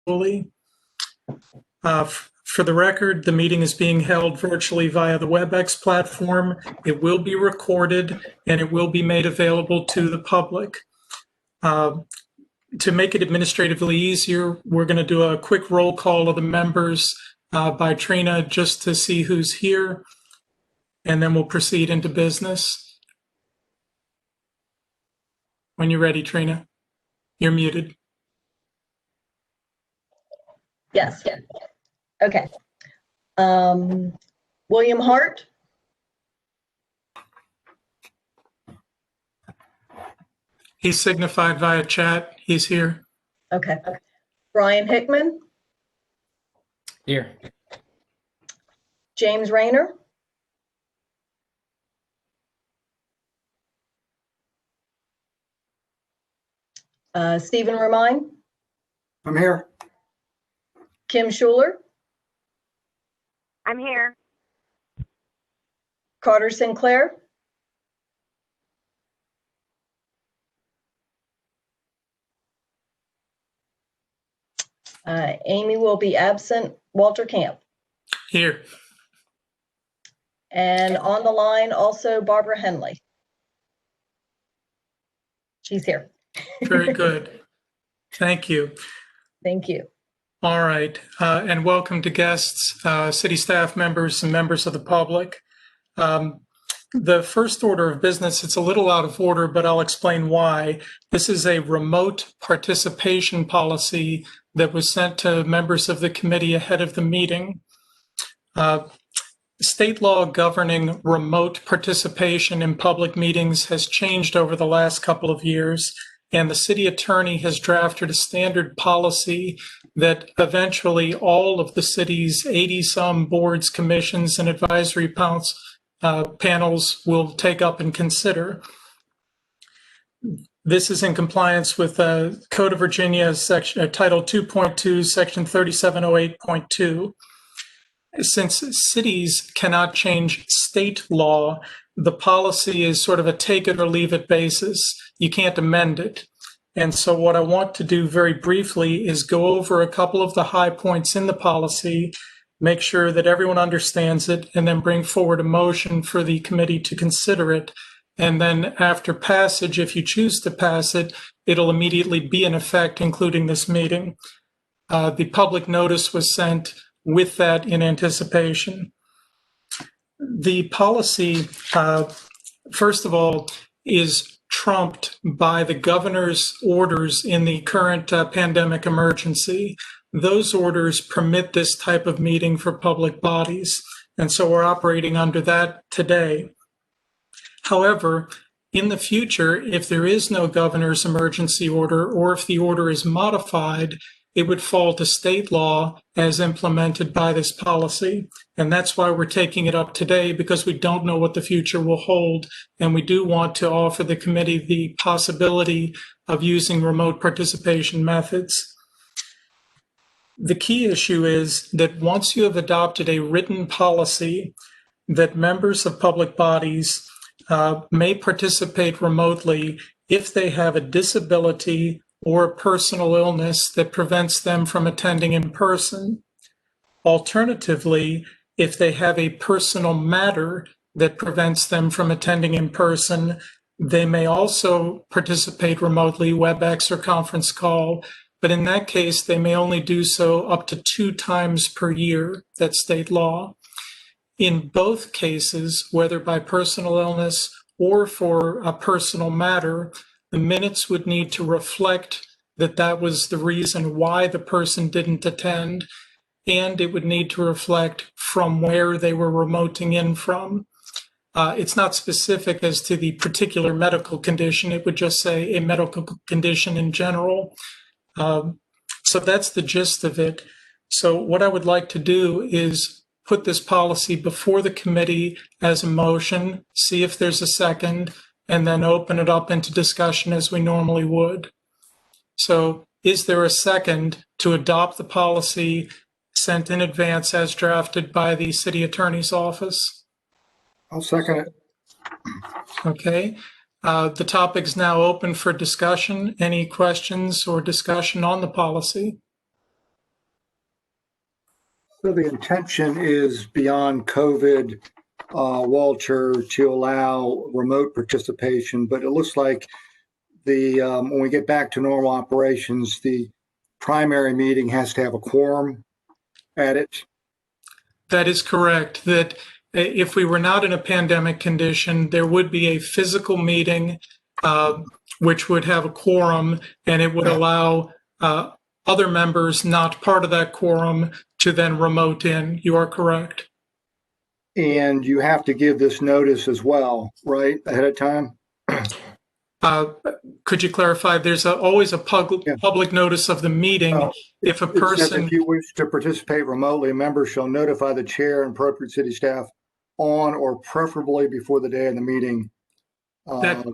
virtually. For the record, the meeting is being held virtually via the WebEx platform. It will be recorded and it will be made available to the public. To make it administratively easier, we're going to do a quick roll call of the members by Trina just to see who's here, and then we'll proceed into business. When you're ready, Trina, you're muted. Yes. Okay. William Hart. He's signified via chat. He's here. Okay. Brian Hickman. Here. James Rayner. Stephen Romine. I'm here. Kim Schuler. I'm here. Carter Sinclair. Amy will be absent. Walter Camp. Here. And on the line also Barbara Henley. She's here. Very good. Thank you. Thank you. All right. And welcome to guests, city staff members, and members of the public. The first order of business, it's a little out of order, but I'll explain why. This is a remote participation policy that was sent to members of the committee ahead of the meeting. State law governing remote participation in public meetings has changed over the last couple of years, and the city attorney has drafted a standard policy that eventually all of the city's 80-some boards, commissions, and advisory panels will take up and consider. This is in compliance with Code of Virginia, Title 2.2, Section 3708.2. Since cities cannot change state law, the policy is sort of a take it or leave it basis. You can't amend it. And so what I want to do very briefly is go over a couple of the high points in the policy, make sure that everyone understands it, and then bring forward a motion for the committee to consider it. And then after passage, if you choose to pass it, it'll immediately be in effect, including this meeting. The public notice was sent with that in anticipation. The policy, first of all, is trumped by the governor's orders in the current pandemic emergency. Those orders permit this type of meeting for public bodies, and so we're operating under that today. However, in the future, if there is no governor's emergency order, or if the order is modified, it would fall to state law as implemented by this policy. And that's why we're taking it up today, because we don't know what the future will hold. And we do want to offer the committee the possibility of using remote participation methods. The key issue is that once you have adopted a written policy that members of public bodies may participate remotely if they have a disability or a personal illness that prevents them from attending in person. Alternatively, if they have a personal matter that prevents them from attending in person, they may also participate remotely, WebEx or conference call, but in that case, they may only do so up to 2 times per year. That's state law. In both cases, whether by personal illness or for a personal matter, the minutes would need to reflect that that was the reason why the person didn't attend, and it would need to reflect from where they were remoting in from. It's not specific as to the particular medical condition. It would just say a medical condition in general. So that's the gist of it. So what I would like to do is put this policy before the committee as a motion, see if there's a second, and then open it up into discussion as we normally would. So is there a second to adopt the policy sent in advance as drafted by the city attorney's office? I'll second it. Okay. The topic is now open for discussion. Any questions or discussion on the policy? So the intention is beyond COVID, Walter, to allow remote participation, but it looks like when we get back to normal operations, the primary meeting has to have a quorum at it. That is correct, that if we were not in a pandemic condition, there would be a physical meeting which would have a quorum, and it would allow other members not part of that quorum to then remote in. You are correct. And you have to give this notice as well, right, ahead of time? Could you clarify? There's always a public notice of the meeting. If a It says, person, if you wish to participate remotely, members shall notify the chair and appropriate city staff on or preferably before the day of the meeting that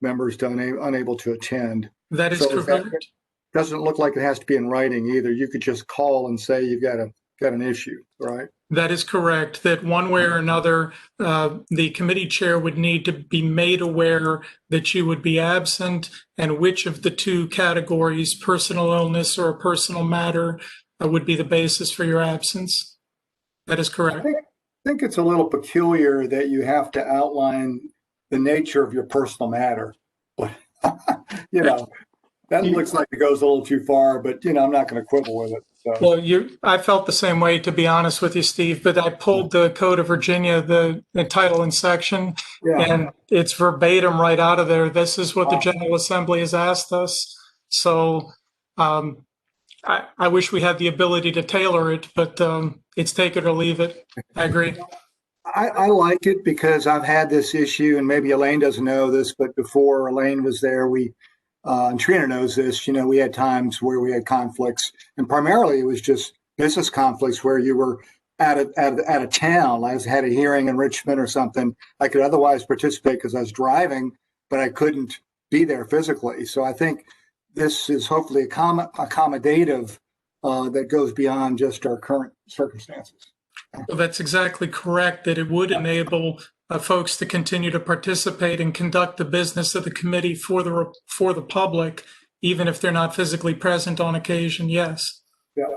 members unable to attend. that is So correct. doesn't look like it has to be in writing either. You could just call and say you've got an issue, right? That is correct, that one way or another, the committee chair would need to be made aware that you would be absent, and which of the two categories, personal illness or a personal matter, would be the basis for your absence. That is correct. I think it's a little peculiar that you have to outline the nature of your personal matter. But, that looks like it goes a little too far, but, I'm not going to quibble with it. So. Well, I felt the same way, to be honest with you, Steve, but I pulled the Code of Virginia, the title and section, and it's verbatim right out of there. This is what the General Assembly has asked us. So I wish we had the ability to tailor it, but it's take it or leave it. I agree. I like it because I've had this issue, and maybe Elaine doesn't know this, but before Elaine was there, and Trina knows this, we had times where we had conflicts, and primarily it was just business conflicts where you were out of town. I had a hearing in Richmond or something. I could otherwise participate because I was driving, but I couldn't be there physically. So I think this is hopefully accommodative that goes beyond just our current circumstances. Well, that's exactly correct, that it would enable folks to continue to participate and conduct the business of the committee for the public, even if they're not physically present on occasion. Yes. Yeah.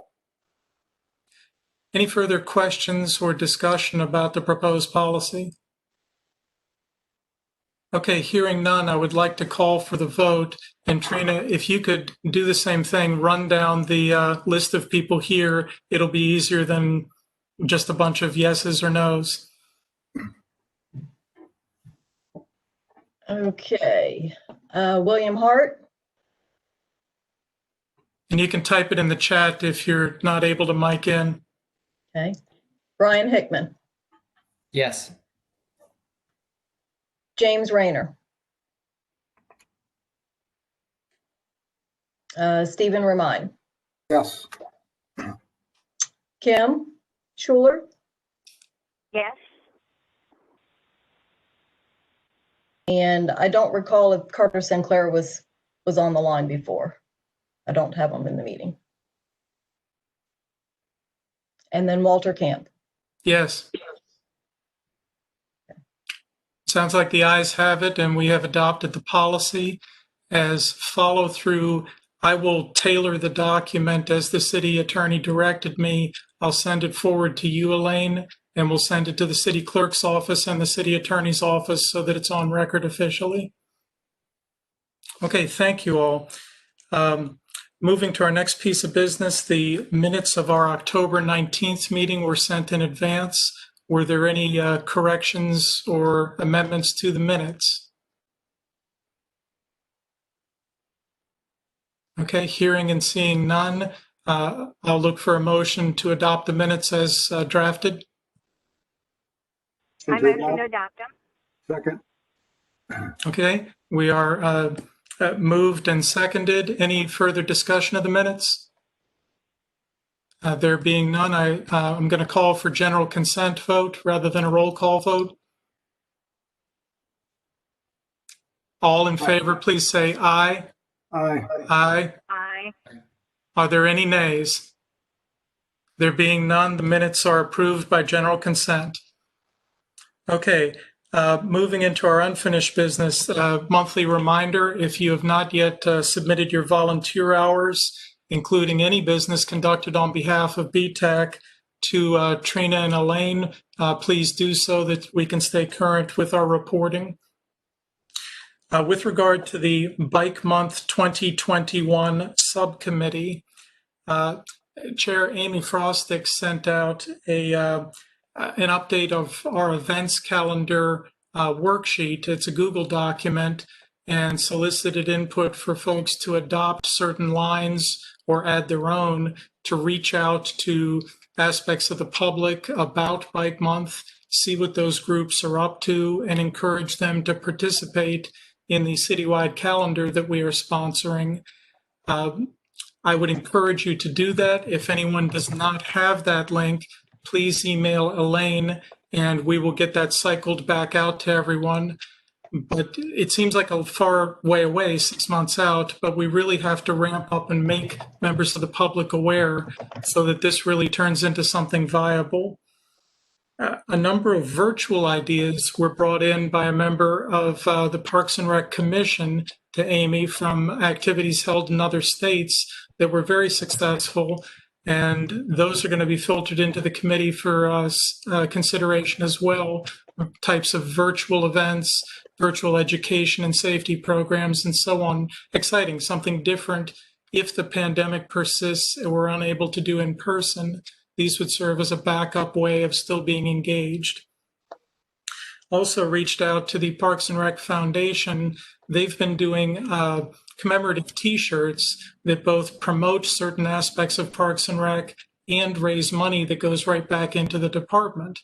Any further questions or discussion about the proposed policy? Okay, hearing none, I would like to call for the vote. And Trina, if you could do the same thing, run down the list of people here, it'll be easier than just a bunch of yeses or nos. Okay. William Hart, And you can type it in the chat if you're not able to mic in. okay. Brian Hickman, Yes. James Rayner, Stephen Remine, Yes. Kim Schuler, Yes. and I don't recall if Carter Sinclair was on the line before. I don't have him in the meeting. And then Walter Camp. Yes. Sounds like the ayes have it, and we have adopted the policy. As follow through, I will tailor the document as the city attorney directed me. I'll send it forward to you, Elaine, and we'll send it to the city clerk's office and the city attorney's office so that it's on record officially. Okay, thank you all. Moving to our next piece of business, the minutes of our October 19th meeting were sent in advance. Were there any corrections or amendments to the minutes? Okay, hearing and seeing none, I'll look for a motion to adopt the minutes as drafted. I motion to adopt them. Second. Okay, we are moved and seconded. Any further discussion of the minutes? There being none, I'm going to call for general consent vote rather than a roll call vote. All in favor, please say aye. Aye. Aye. Aye. Are there any nays? There being none, the minutes are approved by general consent. Okay, moving into our unfinished business, monthly reminder, if you have not yet submitted your volunteer hours, including any business conducted on behalf of BTAC, to Trina and Elaine, please do so that we can stay current with our reporting. With regard to the Bike Month 2021 subcommittee, Chair Amy Frostick sent out an update of our events calendar worksheet. It's a Google document, and solicited input for folks to adopt certain lines or add their own to reach out to aspects of the public about Bike Month, see what those groups are up to, and encourage them to participate in the citywide calendar that we are sponsoring. I would encourage you to do that. If anyone does not have that link, please email Elaine and we will get that cycled back out to everyone. But it seems like a far way away, 6 months out, but we really have to ramp up and make members of the public aware so that this really turns into something viable. A number of virtual ideas were brought in by a member of the Parks and Rec Commission to Amy from activities held in other states that were very successful. And those are going to be filtered into the committee for consideration as well, types of virtual events, virtual education and safety programs, and so on. Exciting, something different. If the pandemic persists and we're unable to do in person, these would serve as a backup way of still being engaged. Also reached out to the Parks and Rec Foundation. They've been doing commemorative t-shirts that both promote certain aspects of Parks and Rec and raise money that goes right back into the department.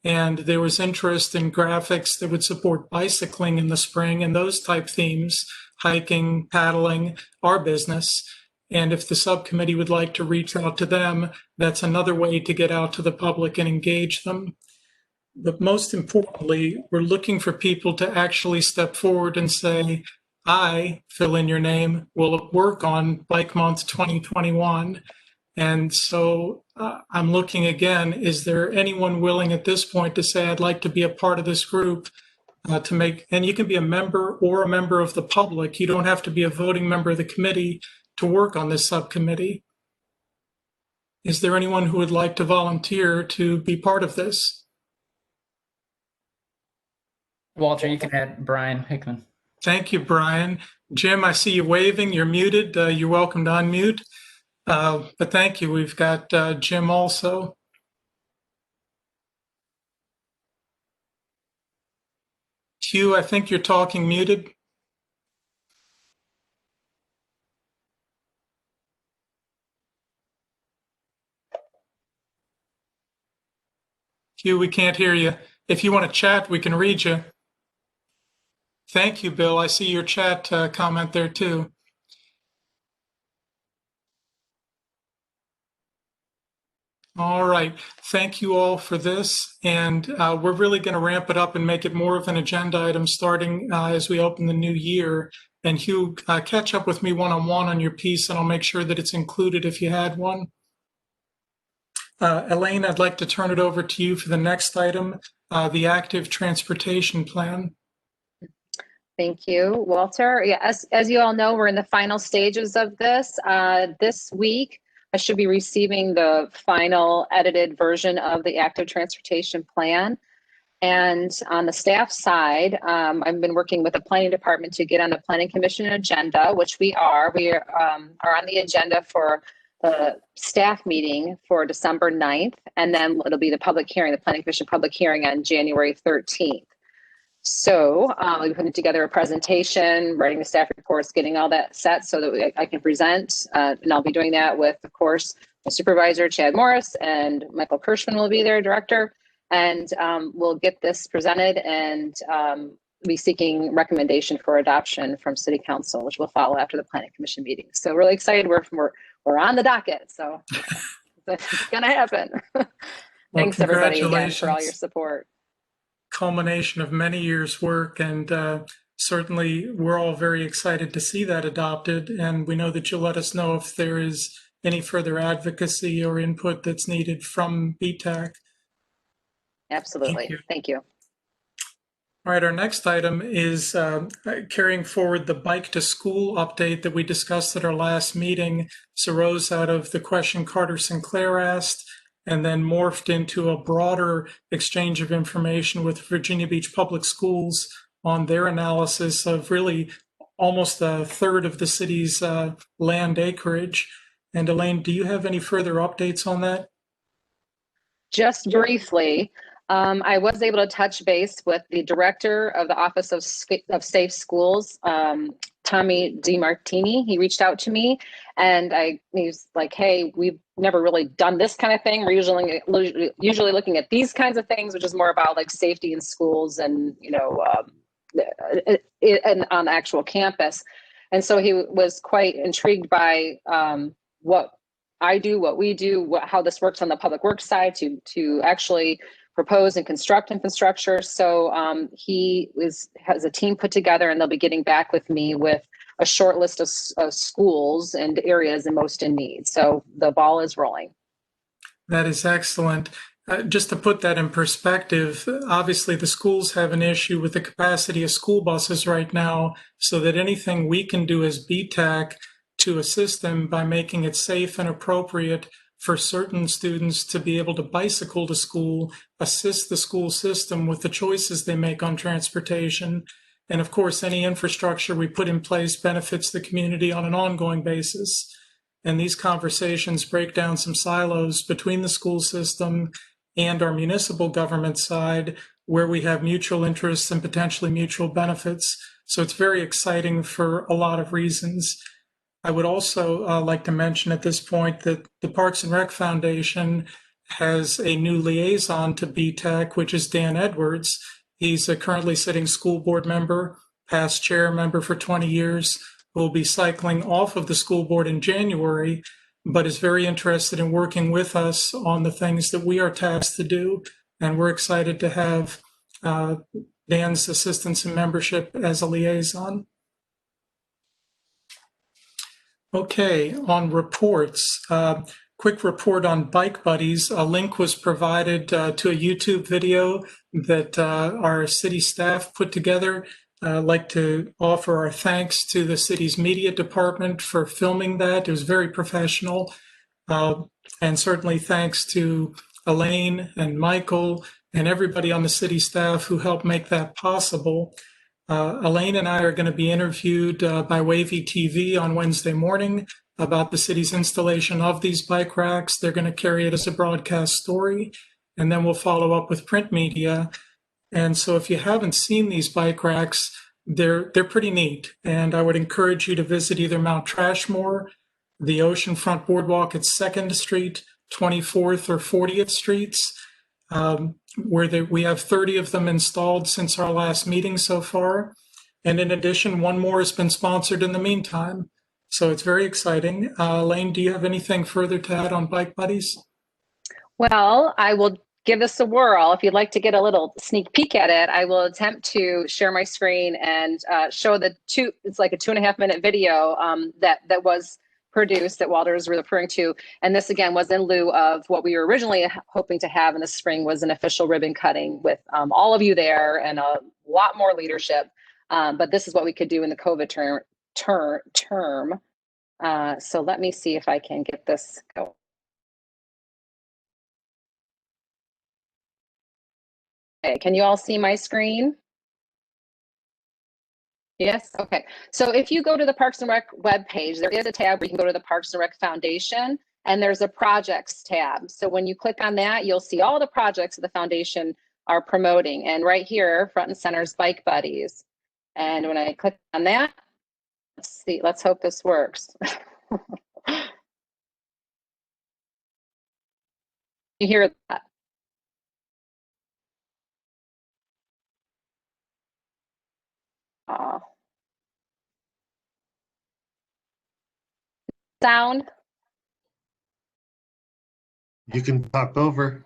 And there was interest in graphics that would support bicycling in the spring and those type themes, hiking, paddling, our business. And if the subcommittee would like to reach out to them, that's another way to get out to the public and engage them. But most importantly, we're looking for people to actually step forward and say, I, fill in your name, will work on Bike Month 2021. And so I'm looking again, is there anyone willing at this point to say, I'd like to be a part of this group to make, and you can be a member or a member of the public. You don't have to be a voting member of the committee to work on this subcommittee. Is there anyone who would like to volunteer to be part of this? Walter, you can add Brian Hickman. Thank you, Brian. Jim, I see you waving. You're muted. You're welcome to unmute. But thank you. We've got Jim also. Hugh, I think you're talking muted. Hugh, we can't hear you. If you want to chat, we can read you. Thank you, Bill. I see your chat comment there too. All right. Thank you all for this. And we're really going to ramp it up and make it more of an agenda item starting as we open the new year. And Hugh, catch up with me one-on-one on your piece, and I'll make sure that it's included if you had one. Elaine, I'd like to turn it over to you for the next item, the active transportation plan. Thank you, Walter. Yeah, as you all know, we're in the final stages of this. This week, I should be receiving the final edited version of the active transportation plan. And on the staff side, I've been working with the planning department to get on the planning commission agenda, which we are. We are on the agenda for the staff meeting for December 9th, and then it'll be the public hearing, the planning commission public hearing on January 13th. So we're putting together a presentation, writing the staff reports, getting all that set so that I can present. And I'll be doing that with, of course, my supervisor, Chad Morris, and Michael Kirschman will be their director. And we'll get this presented and be seeking recommendation for adoption from City Council, which will follow after the Planning Commission meeting. So really excited. We're on the docket. So it's going to happen. Thanks, everybody, again, for all your support. Culmination of many years' work, and certainly we're all very excited to see that adopted, and we know that you'll let us know if there is any further advocacy or input that's needed from BTAC. Absolutely. Thank you. All right, our next item is carrying forward the bike to school update that we discussed at our last meeting. This arose out of the question Carter Sinclair asked. and then morphed into a broader exchange of information with Virginia Beach Public Schools on their analysis of really almost a third of the city's land acreage. And Elaine, do you have any further updates on that? Just briefly, I was able to touch base with the director of the Office of Safe Schools, Tommy DiMartini. He reached out to me, and he was like, "Hey, we've never really done this kind of thing. We're usually looking at these kinds of things, which is more about like safety in schools and and on the actual campus." And so he was quite intrigued by what I do, what we do, how this works on the public works side to actually propose and construct infrastructure. So he has a team put together, and they'll be getting back with me with a short list of schools and areas and most in need. So the ball is rolling. That is excellent. Just to put that in perspective, obviously the schools have an issue with the capacity of school buses right now, so that anything we can do as BTAC to assist them by making it safe and appropriate for certain students to be able to bicycle to school, assist the school system with the choices they make on transportation. And of course, any infrastructure we put in place benefits the community on an ongoing basis. And these conversations break down some silos between the school system and our municipal government side, where we have mutual interests and potentially mutual benefits. So it's very exciting for a lot of reasons. I would also like to mention at this point that the Parks and Rec Foundation has a new liaison to BTAC, which is Dan Edwards. He's a currently sitting school board member, past chair member for 20 years, who will be cycling off of the school board in January, but is very interested in working with us on the things that we are tasked to do. And we're excited to have Dan's assistance and membership as a liaison. Okay, on reports, quick report on Bike Buddies. A link was provided to a YouTube video that our city staff put together. I'd like to offer our thanks to the city's media department for filming that. It was very professional. And certainly thanks to Elaine and Michael and everybody on the city staff who helped make that possible. Elaine and I are going to be interviewed by Wavy TV on Wednesday morning about the city's installation of these bike racks. They're going to carry it as a broadcast story, and then we'll follow up with print media. And so if you haven't seen these bike racks, they're pretty neat. And I would encourage you to visit either Mount Trashmore, the Oceanfront Boardwalk at 2nd Street, 24th or 40th Streets, where we have 30 of them installed since our last meeting so far. And in addition, one more has been sponsored in the meantime. So it's very exciting. Elaine, do you have anything further to add on Bike Buddies? Well, I will give this a whirl. If you'd like to get a little sneak peek at it, I will attempt to share my screen and show it's like a 2.5 minute video that was produced that Walter is referring to. And this again was in lieu of what we were originally hoping to have in the spring, was an official ribbon cutting with all of you there and a lot more leadership. But this is what we could do in the COVID term. So let me see if I can get this going. Okay, can you all see my screen? Yes, okay. So if you go to the Parks and Rec webpage, there is a tab where you can go to the Parks and Rec Foundation, and there's a projects tab. So when you click on that, you'll see all the projects that the foundation are promoting. And right here, front and center is Bike Buddies. And when I click on that, let's hope this works. You hear that? Sound? You can talk over.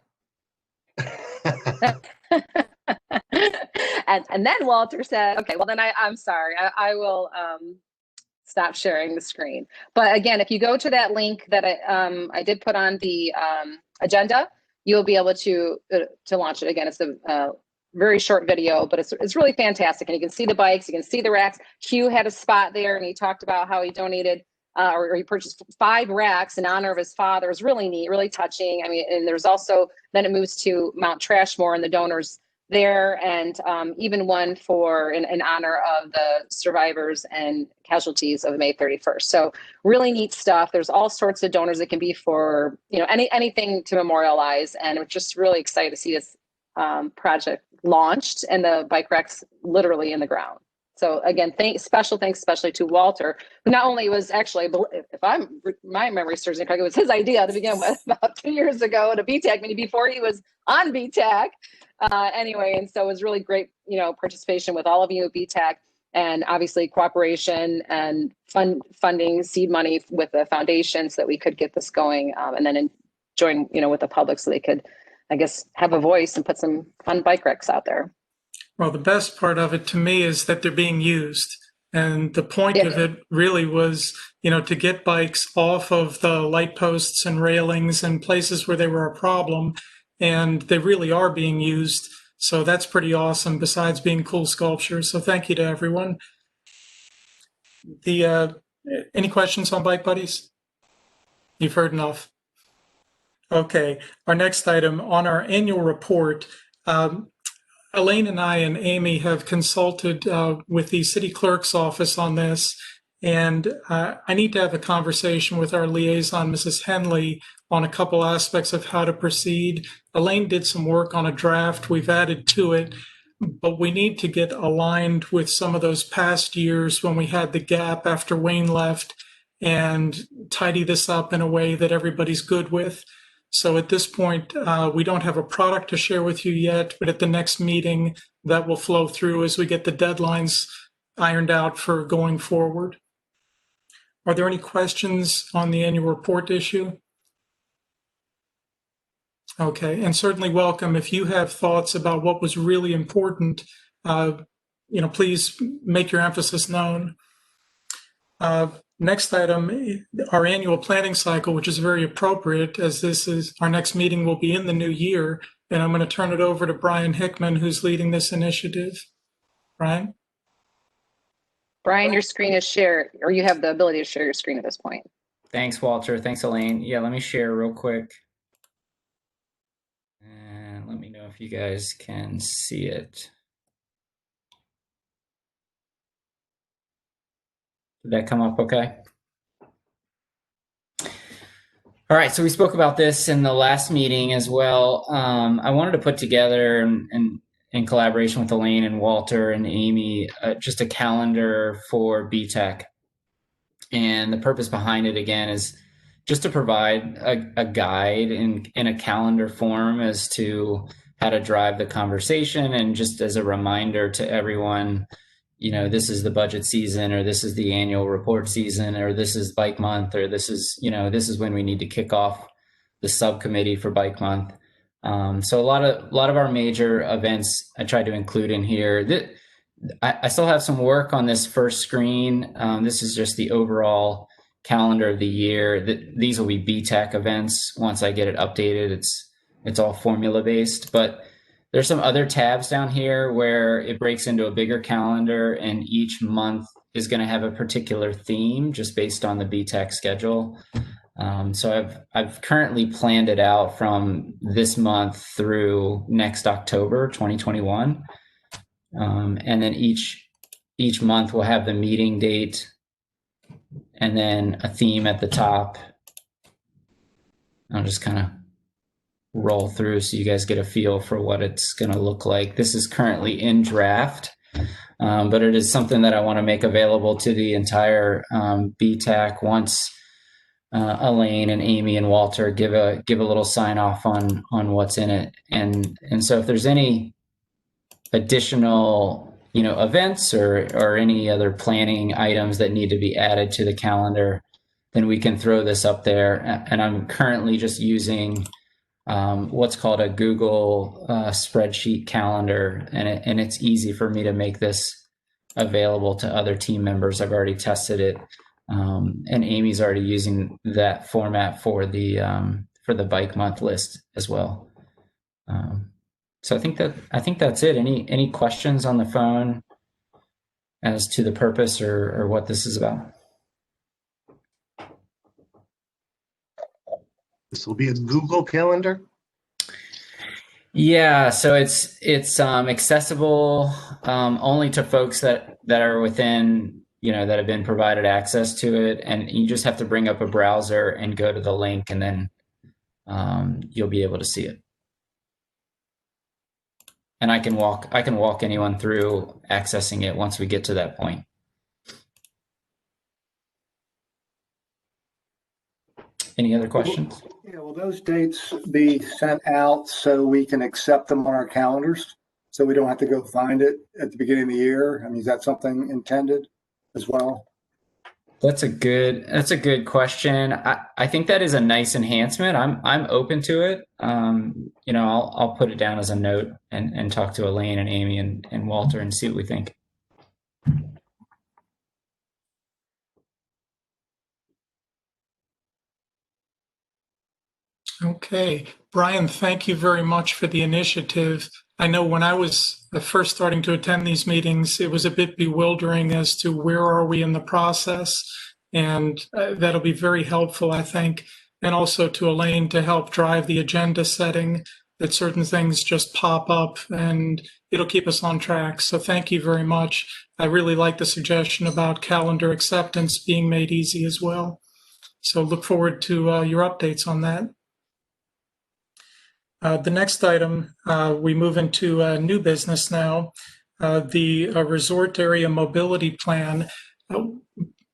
and then Walter said, okay, well then I'm sorry, I will stop sharing the screen. But again, if you go to that link that I did put on the agenda, you'll be able to launch it. Again, it's a very short video, but it's really fantastic. And you can see the bikes, you can see the racks. Hugh had a spot there and he talked about how he donated or he purchased 5 racks in honor of his father. It was really neat, really touching. I mean, and there's also, then it moves to Mount Trashmore and the donors there, and even one for in honor of the survivors and casualties of May 31st. So really neat stuff. There's all sorts of donors that can be for, you know, anything to memorialize. And we're just really excited to see this project launched and the bike racks literally in the ground. So again, special thanks, especially to Walter, who not only was actually, if my memory serves me correct, it was his idea to begin with about 2 years ago at a BTAC meeting before he was on BTAC. Anyway, and so it was really great, you know, participation with all of you at BTAC, and obviously cooperation and funding, seed money with the foundation so that we could get this going, and then join, you know, with the public so they could, I guess, have a voice and put some fun bike racks out there. Well, the best part of it to me is that they're being used. And the point Yeah. of it really was, you know, to get bikes off of the light posts and railings and places where they were a problem. And they really are being used. So that's pretty awesome, besides being cool sculptures. So thank you to everyone. Any questions on Bike Buddies? You've heard enough. Okay, our next item on our annual report, Elaine and I and Amy have consulted with the city clerk's office on this, and I need to have a conversation with our liaison, Mrs. Henley, on a couple aspects of how to proceed. Elaine did some work on a draft. We've added to it, but we need to get aligned with some of those past years when we had the gap after Wayne left and tidy this up in a way that everybody's good with. So at this point, we don't have a product to share with you yet, but at the next meeting, that will flow through as we get the deadlines ironed out for going forward. Are there any questions on the annual report issue? Okay, and certainly welcome if you have thoughts about what was really important. You know, please make your emphasis known. Next item, our annual planning cycle, which is very appropriate as this is our next meeting will be in the new year. And I'm going to turn it over to Brian Hickman, who's leading this initiative. Brian? Brian, your screen is shared, or you have the ability to share your screen at this point. Thanks, Walter. Thanks, Elaine. Yeah, let me share real quick. And let me know if you guys can see it. Did that come up okay? All right, so we spoke about this in the last meeting as well. I wanted to put together, and in collaboration with Elaine and Walter and Amy, just a calendar for BTAC. And the purpose behind it, again, is just to provide a guide in a calendar form as to how to drive the conversation, and just as a reminder to everyone, you know, this is the budget season, or this is the annual report season, or this is Bike Month, or this is, you know, this is when we need to kick off the subcommittee for Bike Month. So a lot of our major events I tried to include in here. I still have some work on this first screen. This is just the overall calendar of the year. These will be BTAC events. Once I get it updated, it's all formula based, but there's some other tabs down here where it breaks into a bigger calendar, and each month is going to have a particular theme just based on the BTAC schedule. So I've currently planned it out from this month through next October 2021. And then each month will have the meeting date and then a theme at the top. I'll just kind of roll through so you guys get a feel for what it's going to look like. This is currently in draft, but it is something that I want to make available to the entire BTAC once Elaine and Amy and Walter give a little sign off on what's in it. And so if there's any additional, you know, events or any other planning items that need to be added to the calendar, then we can throw this up there. And I'm currently just using what's called a Google spreadsheet calendar, and it's easy for me to make this available to other team members. I've already tested it, and Amy's already using that format for the Bike Month list as well. So I think that's it. Any questions on the phone as to the purpose or what this is about? This will be a Google Calendar. Yeah, so it's accessible only to folks that are within, that have been provided access to it, and you just have to bring up a browser and go to the link, and then you'll be able to see it. And I can walk anyone through accessing it once we get to that point. Any other questions? Yeah, will those dates be sent out so we can accept them on our calendars? So we don't have to go find it at the beginning of the year? I mean, is that something intended as well? That's a good question. I think that is a nice enhancement. I'm open to it. I'll put it down as a note and talk to Elaine and Amy and Walter and see what we think. Okay, Brian, thank you very much for the initiative. I know when I was first starting to attend these meetings, it was a bit bewildering as to where are we in the process, and that'll be very helpful, I think, and also to Elaine to help drive the agenda setting, that certain things just pop up and it'll keep us on track. So thank you very much. I really like the suggestion about calendar acceptance being made easy as well. So look forward to your updates on that. The next item, we move into new business now. The resort area mobility plan.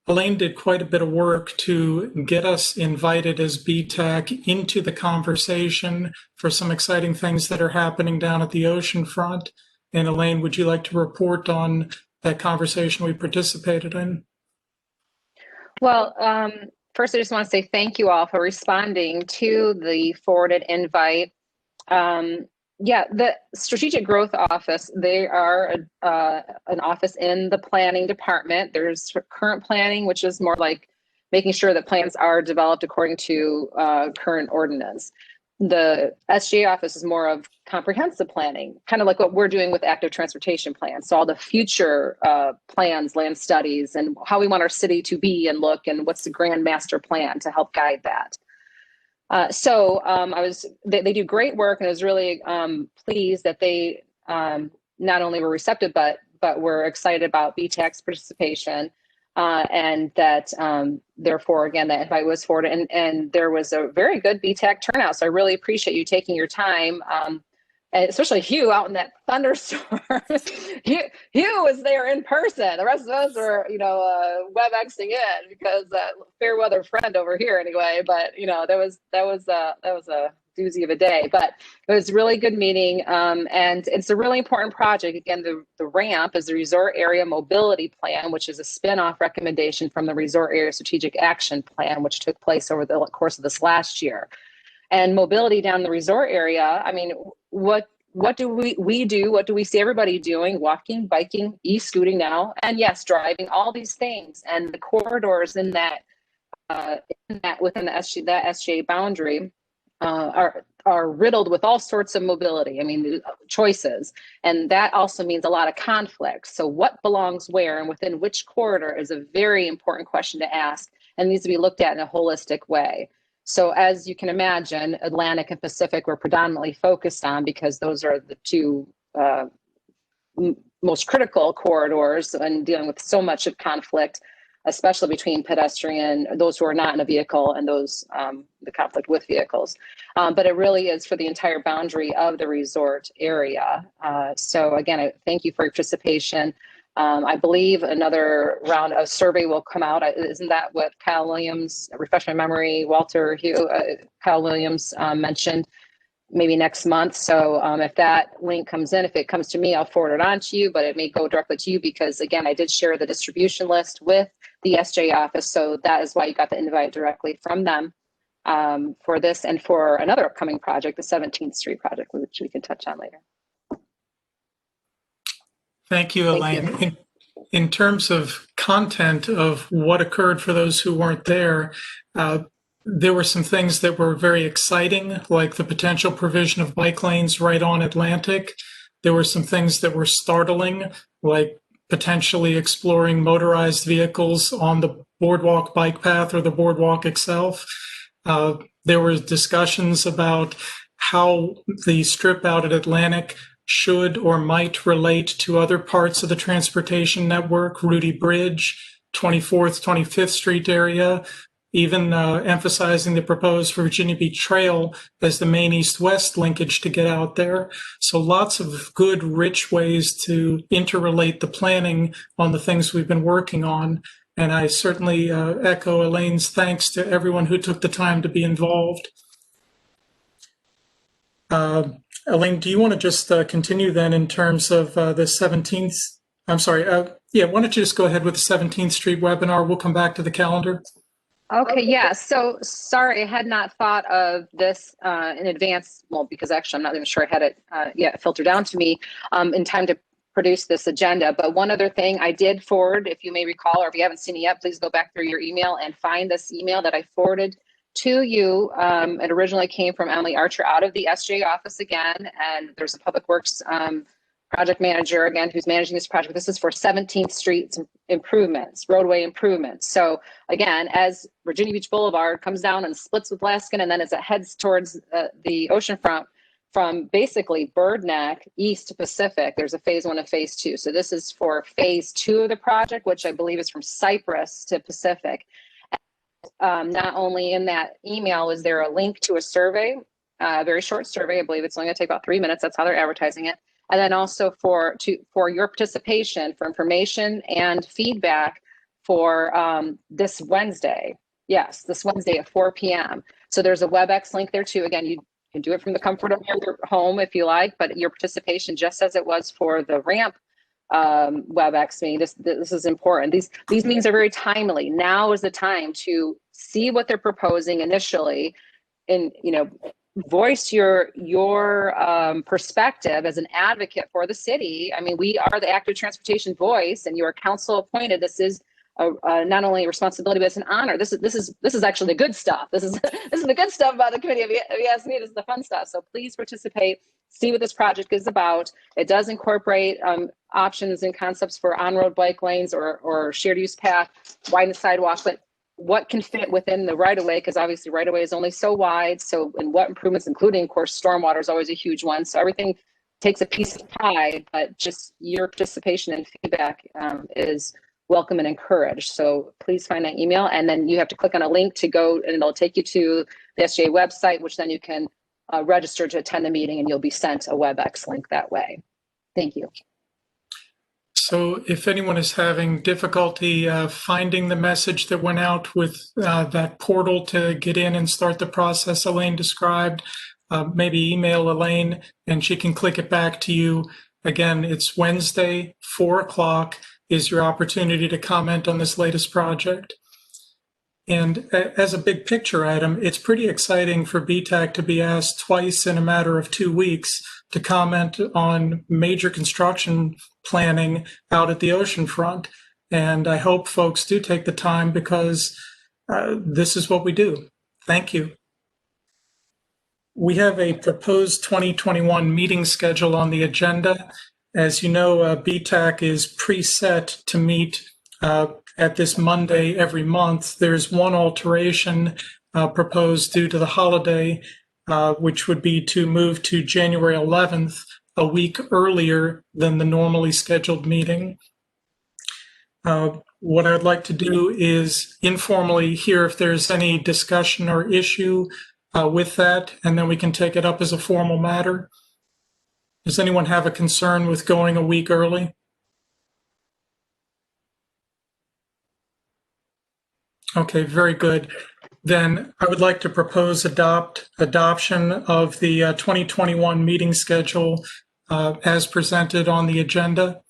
Elaine did quite a bit of work to get us invited as BTAC into the conversation for some exciting things that are happening down at the ocean front. And Elaine, would you like to report on that conversation we participated in? Well, first, I just want to say thank you all for responding to the forwarded invite. The Strategic Growth Office, they are an office in the planning department. There's current planning, which is more like making sure that plans are developed according to current ordinance. The SGA office is more of comprehensive planning, kind of like what we're doing with active transportation plans. So all the future plans, land studies, and how we want our city to be and look, and what's the grand master plan to help guide that. They do great work, and I was really pleased that they not only were receptive, but were excited about BTAC's participation, and that therefore, again, that invite was forwarded, and there was a very good BTAC turnout. So I really appreciate you taking your time, and especially Hugh out in that thunderstorm. Hugh was there in person. The rest of us were, WebExing in because fair weather friend over here anyway. But that was a doozy of a day. But it was a really good meeting, and it's a really important project. Again, the RAMP is the Resort Area Mobility Plan, which is a spin-off recommendation from the Resort Area Strategic Action Plan, which took place over the course of this last year. And mobility down the resort area, I mean, what do we do? What do we see everybody doing? Walking, biking, e-scooting now, and yes, driving, all these things. And the corridors in that within that SGA boundary are riddled with all sorts of mobility. I mean, choices. And that also means a lot of conflict. So what belongs where and within which corridor is a very important question to ask, and needs to be looked at in a holistic way. So as you can imagine, Atlantic and Pacific were predominantly focused on, because those are the two most critical corridors and dealing with so much of conflict, especially between those who are not in a vehicle, and those the conflict with vehicles. But it really is for the entire boundary of the resort area. So again, I thank you for your participation. I believe another round of survey will come out. Isn't that what Kyle Williams, refresh my memory, Walter, Hugh, Kyle Williams mentioned, maybe next month. So if that link comes in, if it comes to me, I'll forward it on to you, but it may go directly to you because, again, I did share the distribution list with the SJ office. So that is why you got the invite directly from them for this and for another upcoming project, the 17th Street project, which we can touch on later. Thank you, Elaine. Thank you. In terms of content of what occurred for those who weren't there, there were some things that were very exciting, like the potential provision of bike lanes right on Atlantic. There were some things that were startling, like potentially exploring motorized vehicles on the boardwalk bike path or the boardwalk itself. There were discussions about how the strip out at Atlantic should or might relate to other parts of the transportation network, Rudy Bridge, 24th, 25th Street area, even emphasizing the proposed Virginia Beach Trail as the main east-west linkage to get out there. So lots of good, rich ways to interrelate the planning on the things we've been working on. And I certainly echo Elaine's thanks to everyone who took the time to be involved. Elaine, do you want to just continue then in terms of the 17th? I'm sorry. Yeah, why don't you just go ahead with the 17th Street webinar? We'll come back to the calendar. Okay, yeah. So sorry, I had not thought of this in advance. Well, because actually I'm not even sure I had it yet filtered down to me in time to produce this agenda. But one other thing I did forward, if you may recall, or if you haven't seen it yet, please go back through your email and find this email that I forwarded to you. It originally came from Emily Archer out of the SJ office again, and there's a public works project manager again who's managing this project. This is for 17th Street improvements, roadway improvements. So again, as Virginia Beach Boulevard comes down and splits with Laskin, and then as it heads towards the oceanfront from basically Bird Neck east to Pacific, there's a phase 1 and phase 2. So this is for phase 2 of the project, which I believe is from Cypress to Pacific. Not only in that email is there a link to a survey, a very short survey. I believe it's only going to take about 3 minutes. That's how they're advertising it. And then also for your participation, for information and feedback for this Wednesday. Yes, this Wednesday at 4 p.m. So there's a WebEx link there too. Again, you can do it from the comfort of your home if you like, but your participation, just as it was for the ramp WebEx meeting, this is important. These meetings are very timely. Now is the time to see what they're proposing initially, and voice your perspective as an advocate for the city. I mean, we are the active transportation voice, and you are council appointed. This is not only a responsibility, but it's an honor. This is actually the good stuff. This is the good stuff about the committee. If you ask me, this is the fun stuff. So please participate. See what this project is about. It does incorporate options and concepts for on-road bike lanes or shared use path, widen the sidewalk, but what can fit within the right-of-way, because obviously right-of-way is only so wide. So, and what improvements, including, of course, stormwater is always a huge one. So everything takes a piece of pie, but just your participation and feedback is welcome and encouraged. So please find that email, and then you have to click on a link to go, and it'll take you to the SJ website, which then you can register to attend the meeting, and you'll be sent a WebEx link that way. Thank you. So if anyone is having difficulty finding the message that went out with that portal to get in and start the process Elaine described, maybe email Elaine and she can click it back to you. Again, it's Wednesday, 4 o'clock is your opportunity to comment on this latest project. And as a big picture item, it's pretty exciting for BTAC to be asked twice in a matter of 2 weeks to comment on major construction planning out at the oceanfront. And I hope folks do take the time, because this is what we do. Thank you. We have a proposed 2021 meeting schedule on the agenda. As you know, BTAC is preset to meet at this Monday every month. There's one alteration proposed due to the holiday, which would be to move to January 11th, a week earlier than the normally scheduled meeting. What I'd like to do is informally hear if there's any discussion or issue with that, and then we can take it up as a formal matter. Does anyone have a concern with going a week early? Okay, very good. Then I would like to propose adoption of the 2021 meeting schedule as presented on the agenda.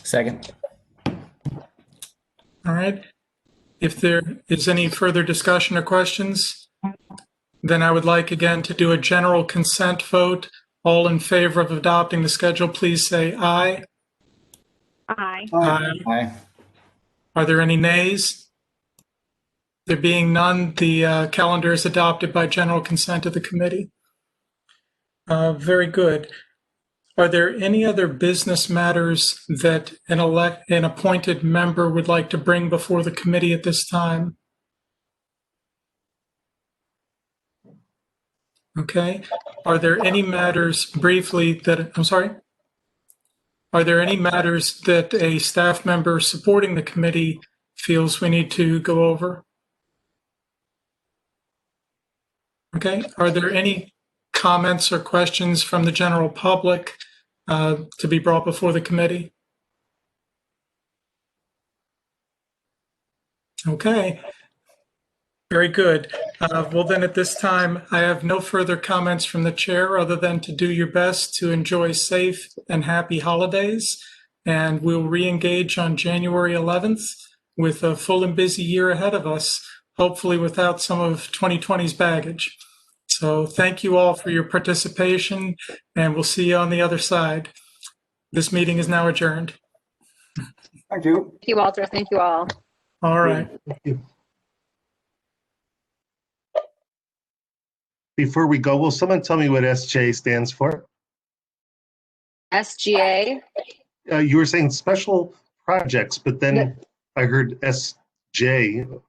Second. All right. If there is any further discussion or questions, then I would like again to do a general consent vote. All in favor of adopting the schedule, please say aye. Aye. Aye. Are there any nays? There being none, the calendar is adopted by general consent of the committee. Very good. Are there any other business matters that an appointed member would like to bring before the committee at this time? Okay. Are there any matters briefly that, I'm sorry? Are there any matters that a staff member supporting the committee feels we need to go over? Okay. Are there any comments or questions from the general public to be brought before the committee? Okay. Very good. Well, then at this time, I have no further comments from the chair other than to do your best to enjoy safe and happy holidays. And we'll re-engage on January 11th with a full and busy year ahead of us, hopefully without some of 2020's baggage. So thank you all for your participation, and we'll see you on the other side. This meeting is now adjourned. Thank you. Thank you, Walter. Thank you all. All right. Thank you. Before we go, will someone tell me what SJ stands for? SGA. You were saying special projects, but then I heard SJ.